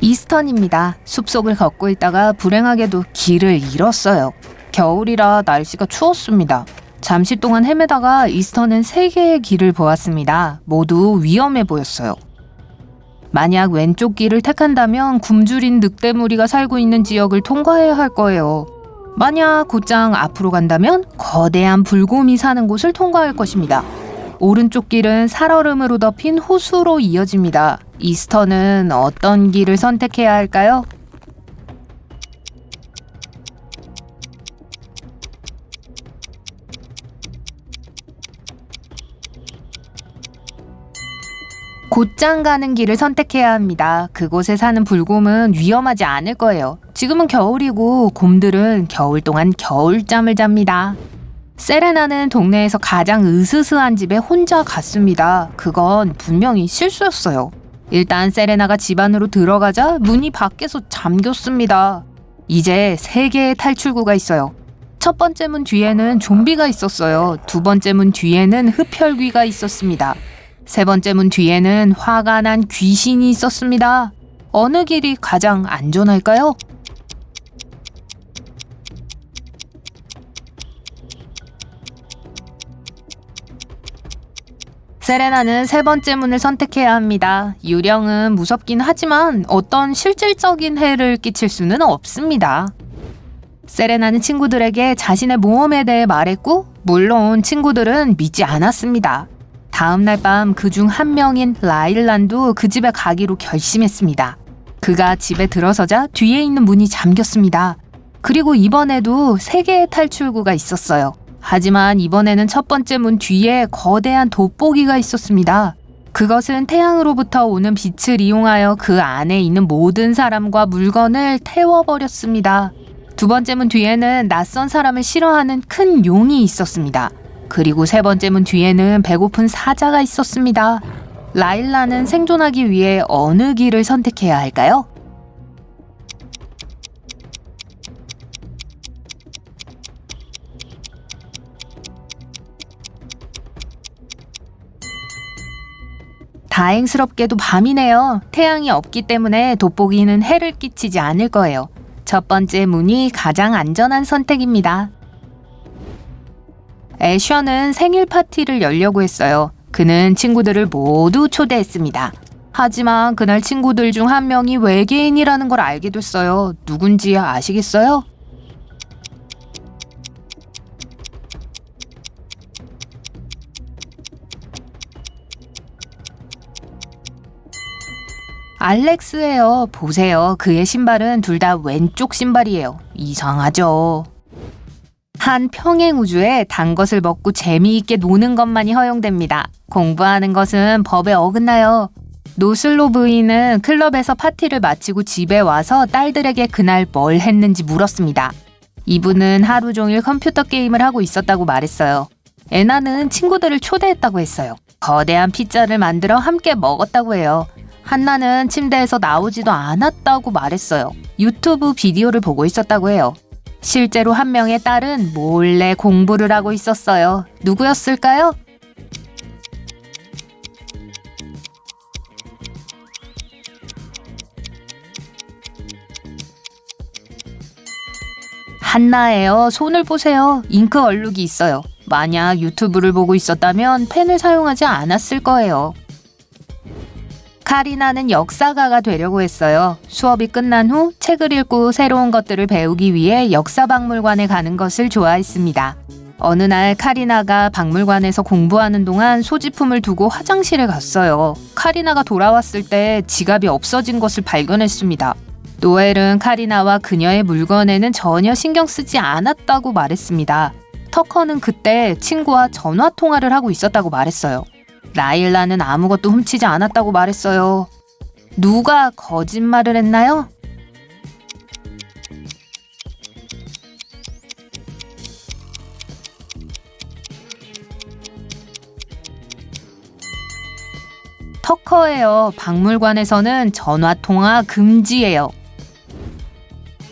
이스턴입니다. 숲속을 걷고 있다가 불행하게도 길을 잃었어요. 겨울이라 날씨가 추웠습니다. 잠시 동안 헤매다가 이스턴은 3개의 길을 보았습니다. 모두 위험해 보였어요. 만약 왼쪽 길을 택한다면 굶주린 늑대무리가 살고 있는 지역을 통과해야 할 거예요. 만약 곧장 앞으로 간다면 거대한 불곰이 사는 곳을 통과할 것입니다. 오른쪽 길은 살얼음으로 덮인 호수로 이어집니다. 이스턴은 어떤 길을 선택해야 할까요? 곧장 가는 길을 선택해야 합니다. 그곳에 사는 불곰은 위험하지 않을 거예요. 지금은 겨울이고 곰들은 겨울 동안 겨울잠을 잡니다. 세레나는 동네에서 가장 으스스한 집에 혼자 갔습니다. 그건 분명히 실수였어요. 일단 세레나가 집 안으로 들어가자 문이 밖에서 잠겼습니다. 이제 3개의 탈출구가 있어요. 첫 번째 문 뒤에는 좀비가 있었어요. 두 번째 문 뒤에는 흡혈귀가 있었습니다. 세 번째 문 뒤에는 화가 난 귀신이 있었습니다. 어느 길이 가장 안전할까요? 세레나는 3번째 문을 선택해야 합니다. 유령은 무섭긴 하지만 어떤 실질적인 해를 끼칠 수는 없습니다. 세레나는 친구들에게 자신의 모험에 대해 말했고, 물론 친구들은 믿지 않았습니다. 다음날 밤 그중 한 명인 라일란도 그 집에 가기로 결심했습니다. 그가 집에 들어서자 뒤에 있는 문이 잠겼습니다. 그리고 이번에도 3개의 탈출구가 있었어요. 하지만 이번에는 첫 번째 문 뒤에 거대한 돋보기가 있었습니다. 그것은 태양으로부터 오는 빛을 이용하여 그 안에 있는 모든 사람과 물건을 태워버렸습니다. 두 번째 문 뒤에는 낯선 사람을 싫어하는 큰 용이 있었습니다. 그리고 세 번째 문 뒤에는 배고픈 사자가 있었습니다. 라일라는 생존하기 위해 어느 길을 선택해야 할까요? 다행스럽게도 밤이네요. 태양이 없기 때문에 돋보기는 해를 끼치지 않을 거예요. 첫 번째 문이 가장 안전한 선택입니다. 애셔는 생일 파티를 열려고 했어요. 그는 친구들을 모두 초대했습니다. 하지만 그날 친구들 중 한 명이 외계인이라는 걸 알게 됐어요. 누군지 아시겠어요? 알렉스예요. 보세요. 그의 신발은 둘 다 왼쪽 신발이에요. 이상하죠? 한 평행 우주에 단 것을 먹고 재미있게 노는 것만이 허용됩니다. 공부하는 것은 법에 어긋나요. 노슬로 부인은 클럽에서 파티를 마치고 집에 와서 딸들에게 그날 뭘 했는지 물었습니다. 이분은 하루 종일 컴퓨터 게임을 하고 있었다고 말했어요. 애나는 친구들을 초대했다고 했어요. 거대한 피자를 만들어 함께 먹었다고 해요. 한나는 침대에서 나오지도 않았다고 말했어요. 유튜브 비디오를 보고 있었다고 해요. 실제로 한 명의 딸은 몰래 공부를 하고 있었어요. 누구였을까요? 한나예요. 손을 보세요. 잉크 얼룩이 있어요. 만약 유튜브를 보고 있었다면 펜을 사용하지 않았을 거예요. 카리나는 역사가가 되려고 했어요. 수업이 끝난 후 책을 읽고 새로운 것들을 배우기 위해 역사박물관에 가는 것을 좋아했습니다. 어느 날 카리나가 박물관에서 공부하는 동안 소지품을 두고 화장실에 갔어요. 카리나가 돌아왔을 때 지갑이 없어진 것을 발견했습니다. 노엘은 카리나와 그녀의 물건에는 전혀 신경 쓰지 않았다고 말했습니다. 터커는 그때 친구와 전화 통화를 하고 있었다고 말했어요. 라일라는 아무것도 훔치지 않았다고 말했어요. 누가 거짓말을 했나요? 터커예요. 박물관에서는 전화통화 금지예요.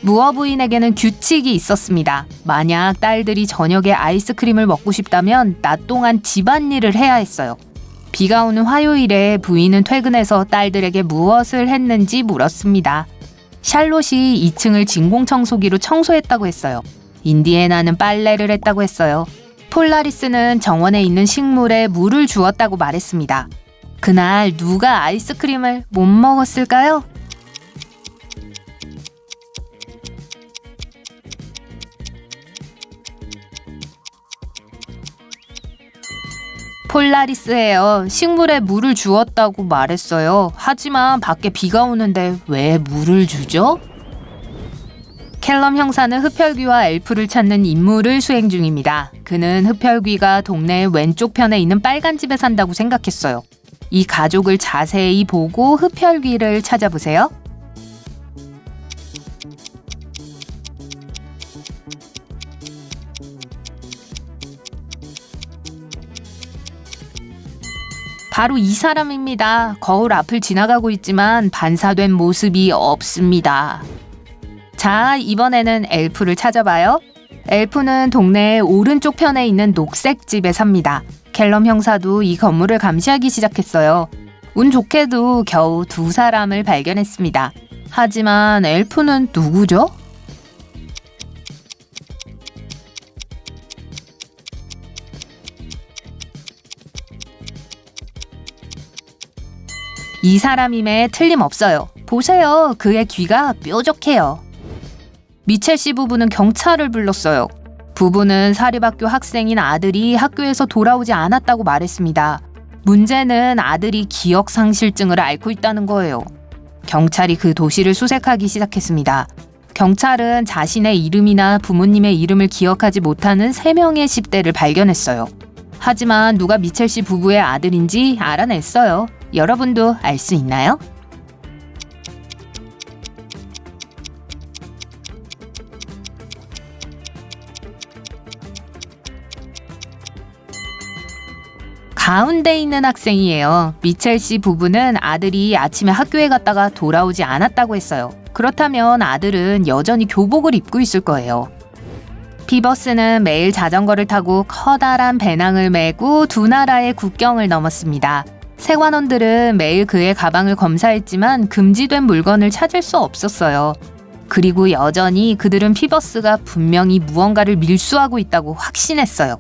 무어 부인에게는 규칙이 있었습니다. 만약 딸들이 저녁에 아이스크림을 먹고 싶다면 낮 동안 집안일을 해야 했어요. 비가 오는 화요일에 부인은 퇴근해서 딸들에게 무엇을 했는지 물었습니다. 샬롯이 2층을 진공청소기로 청소했다고 했어요. 인디애나는 빨래를 했다고 했어요. 폴라리스는 정원에 있는 식물에 물을 주었다고 말했습니다. 그날 누가 아이스크림을 못 먹었을까요? 폴라리스예요. 식물에 물을 주었다고 말했어요. 하지만 밖에 비가 오는데 왜 물을 주죠? 캘럼 형사는 흡혈귀와 엘프를 찾는 임무를 수행 중입니다. 그는 흡혈귀가 동네 왼쪽 편에 있는 빨간 집에 산다고 생각했어요. 이 가족을 자세히 보고 흡혈귀를 찾아보세요. 바로 이 사람입니다. 거울 앞을 지나가고 있지만 반사된 모습이 없습니다. 자, 이번에는 엘프를 찾아봐요. 엘프는 동네의 오른쪽 편에 있는 녹색 집에 삽니다. 캘럼 형사도 이 건물을 감시하기 시작했어요. 운 좋게도 겨우 2사람을 발견했습니다. 하지만 엘프는 누구죠? 이 사람임에 틀림없어요. 보세요. 그의 귀가 뾰족해요. 미첼 씨 부부는 경찰을 불렀어요. 부부는 사립학교 학생인 아들이 학교에서 돌아오지 않았다고 말했습니다. 문제는 아들이 기억상실증을 앓고 있다는 거예요. 경찰이 그 도시를 수색하기 시작했습니다. 경찰은 자신의 이름이나 부모님의 이름을 기억하지 못하는 3명의 10대를 발견했어요. 하지만 누가 미첼 씨 부부의 아들인지 알아냈어요. 여러분도 알 수 있나요? 가운데 있는 학생이에요. 미첼 씨 부부는 아들이 아침에 학교에 갔다가 돌아오지 않았다고 했어요. 그렇다면 아들은 여전히 교복을 입고 있을 거예요. 피버스는 매일 자전거를 타고 커다란 배낭을 메고 2나라의 국경을 넘었습니다. 세관원들은 매일 그의 가방을 검사했지만 금지된 물건을 찾을 수 없었어요. 그리고 여전히 그들은 피버스가 분명히 무언가를 밀수하고 있다고 확신했어요.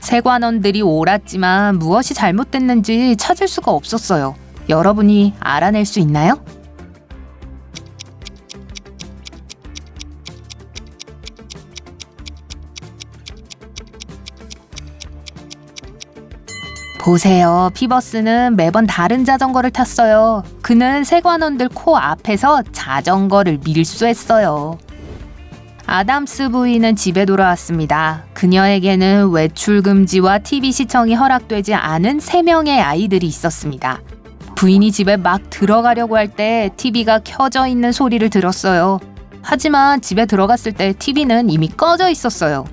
세관원들이 옳았지만 무엇이 잘못됐는지 찾을 수가 없었어요. 여러분이 알아낼 수 있나요? 보세요. 피버스는 매번 다른 자전거를 탔어요. 그는 세관원들 코 앞에서 자전거를 밀수했어요. 아담스 부인은 집에 돌아왔습니다. 그녀에게는 외출 금지와 TV 시청이 허락되지 않은 3명의 아이들이 있었습니다. 부인이 집에 막 들어가려고 할 때 TV가 켜져 있는 소리를 들었어요. 하지만 집에 들어갔을 때 TV는 이미 꺼져 있었어요.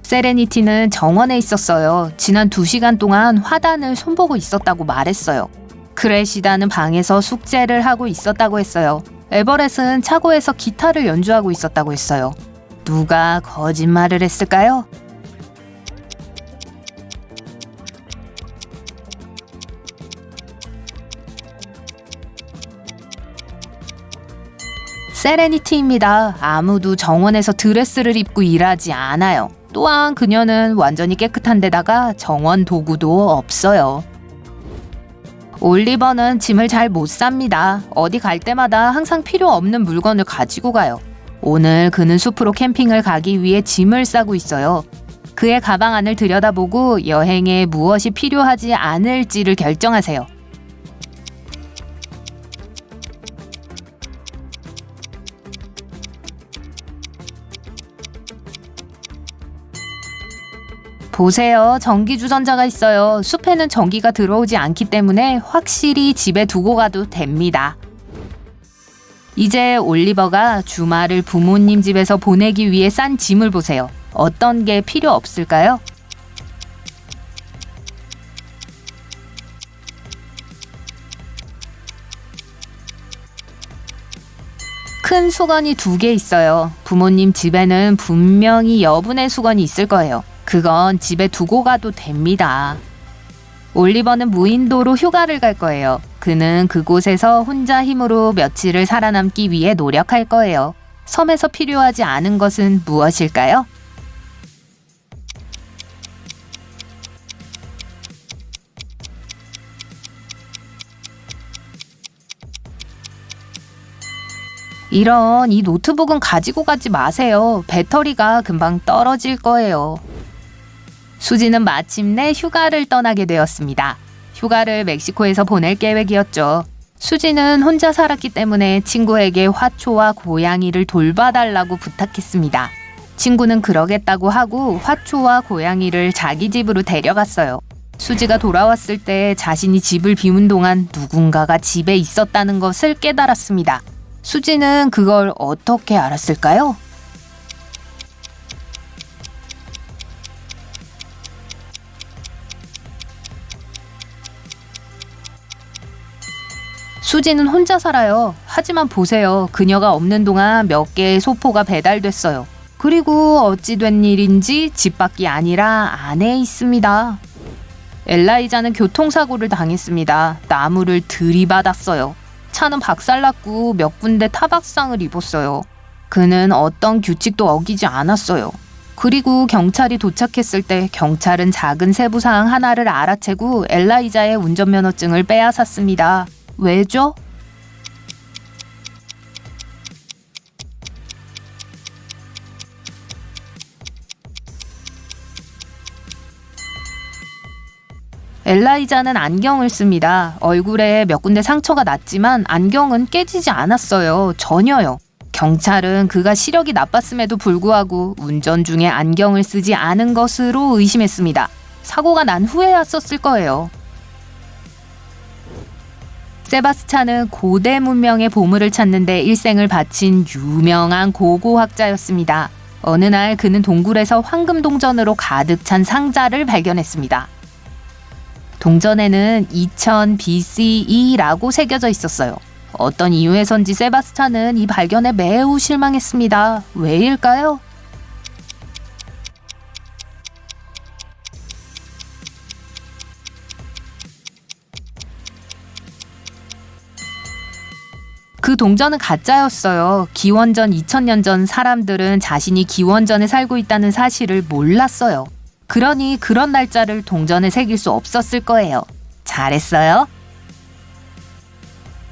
세레니티는 정원에 있었어요. 지난 2시간 동안 화단을 손보고 있었다고 말했어요. 크레시다는 방에서 숙제를 하고 있었다고 했어요. 에버렛은 차고에서 기타를 연주하고 있었다고 했어요. 누가 거짓말을 했을까요? 세레니티입니다. 아무도 정원에서 드레스를 입고 일하지 않아요. 또한 그녀는 완전히 깨끗한 데다가 정원 도구도 없어요. 올리버는 짐을 잘 못 쌉니다. 어디 갈 때마다 항상 필요 없는 물건을 가지고 가요. 오늘 그는 숲으로 캠핑을 가기 위해 짐을 싸고 있어요. 그의 가방 안을 들여다보고 여행에 무엇이 필요하지 않을지를 결정하세요. 보세요. 전기주전자가 있어요. 숲에는 전기가 들어오지 않기 때문에 확실히 집에 두고 가도 됩니다. 이제 올리버가 주말을 부모님 집에서 보내기 위해 싼 짐을 보세요. 어떤 게 필요 없을까요? 큰 수건이 2개 있어요. 부모님 집에는 분명히 여분의 수건이 있을 거예요. 그건 집에 두고 가도 됩니다. 올리버는 무인도로 휴가를 갈 거예요. 그는 그곳에서 혼자 힘으로 며칠을 살아남기 위해 노력할 거예요. 섬에서 필요하지 않은 것은 무엇일까요? 이런, 이 노트북은 가지고 가지 마세요. 배터리가 금방 떨어질 거예요. 수지는 마침내 휴가를 떠나게 되었습니다. 휴가를 멕시코에서 보낼 계획이었죠. 수지는 혼자 살았기 때문에 친구에게 화초와 고양이를 돌봐달라고 부탁했습니다. 친구는 그러겠다고 하고 화초와 고양이를 자기 집으로 데려갔어요. 수지가 돌아왔을 때 자신이 집을 비운 동안 누군가가 집에 있었다는 것을 깨달았습니다. 수지는 그걸 어떻게 알았을까요? 수지는 혼자 살아요. 하지만 보세요. 그녀가 없는 동안 몇 개의 소포가 배달됐어요. 그리고 어찌 된 일인지 집 밖이 아니라 안에 있습니다. 엘라이자는 교통사고를 당했습니다. 나무를 들이받았어요. 차는 박살났고 몇 군데 타박상을 입었어요. 그는 어떤 규칙도 어기지 않았어요. 그리고 경찰이 도착했을 때 경찰은 작은 세부사항 하나를 알아채고 엘라이자의 운전면허증을 빼앗았습니다. 왜죠? 엘라이자는 안경을 씁니다. 얼굴에 몇 군데 상처가 났지만 안경은 깨지지 않았어요. 전혀요. 경찰은 그가 시력이 나빴음에도 불구하고 운전 중에 안경을 쓰지 않은 것으로 의심했습니다. 사고가 난 후에야 썼을 거예요. 세바스찬은 고대 문명의 보물을 찾는 데 일생을 바친 유명한 고고학자였습니다. 어느 날 그는 동굴에서 황금 동전으로 가득 찬 상자를 발견했습니다. 동전에는 2000 BCE라고 새겨져 있었어요. 어떤 이유에선지 세바스찬은 이 발견에 매우 실망했습니다. 왜일까요? 그 동전은 가짜였어요. 기원전 2000년 전 사람들은 자신이 기원전에 살고 있다는 사실을 몰랐어요. 그러니 그런 날짜를 동전에 새길 수 없었을 거예요. 잘했어요.